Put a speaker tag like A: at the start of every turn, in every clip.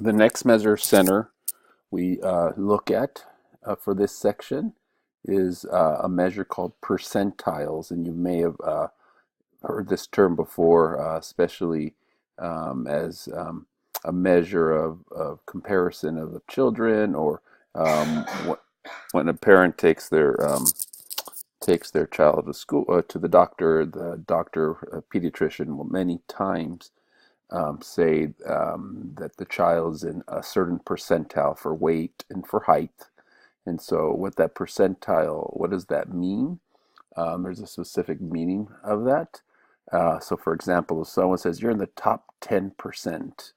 A: The next measure center we look at for this section is a measure called percentiles, and you may have heard this term before, especially as a measure of comparison of children, or when a parent takes their child to school, to the doctor, pediatrician will many times say that the child is in a certain percentile for weight and for height. And so what that percentile, what does that mean? There's a specific meaning of that. So for example, if someone says you're in the top 10%,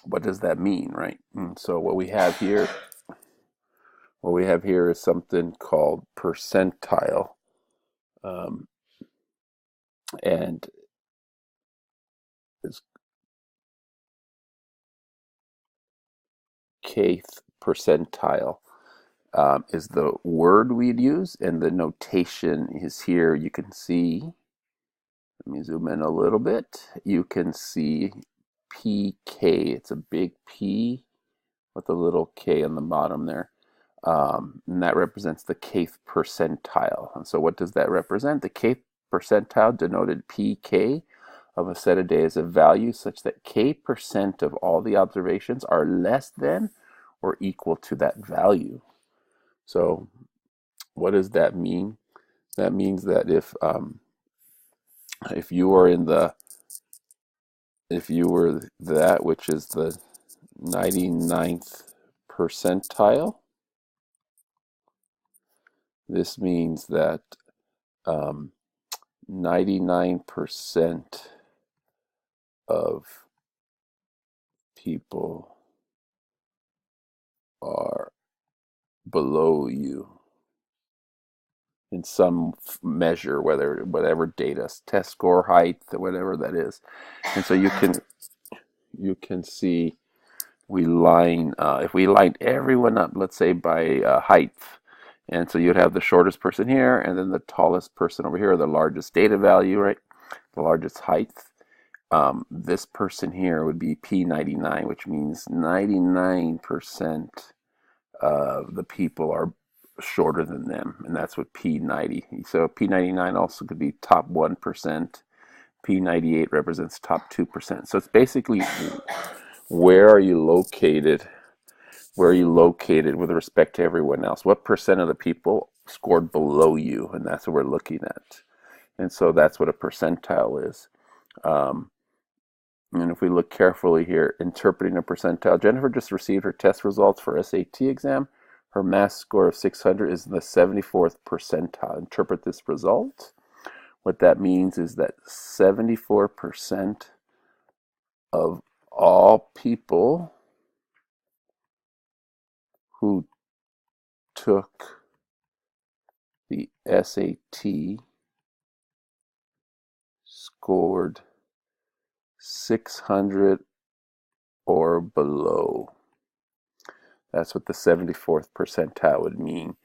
A: what does that mean, right? And so what we have here is something called percentile. And is kth percentile is the word we'd use, and the notation is here. You can see, let me zoom in a little bit. You can see PK. It's a big P with a little K on the bottom there. And that represents the kth percentile. And so what does that represent? The kth percentile denoted PK of a set of data as a value such that K% of all the observations are less than or equal to that value. So what does that mean? That means that if you were that which is the 99th percentile, this means that 99% of people are below you in some measure, whatever data, test score, height, whatever that is. And so you can see if we line everyone up, let's say by height. And so you'd have the shortest person here, and then the tallest person over here, the largest data value, right? The largest height. This person here would be P99, which means 99% of the people are shorter than them, and that's what P90. So P99 also could be top 1%. P98 represents top 2%. So it's basically where are you located with respect to everyone else? What percent of the people scored below you? And that's what we're looking at. And so that's what a percentile is. And if we look carefully here, interpreting a percentile, Jennifer just received her test results for SAT exam. Her math score of 600 is in the 74th percentile. Interpret this result. What that means is that 74% of all people who took the SAT scored 600 or below. That's what the 74th percentile would mean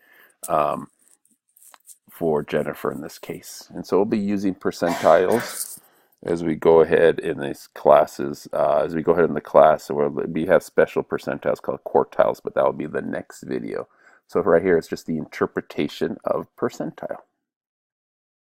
A: for Jennifer in this case. And so we'll be using percentiles as we go ahead in these classes. As we go ahead in the class, we have special percentiles called quartiles, but that will be the next video. So right here, it's just the interpretation of percentile.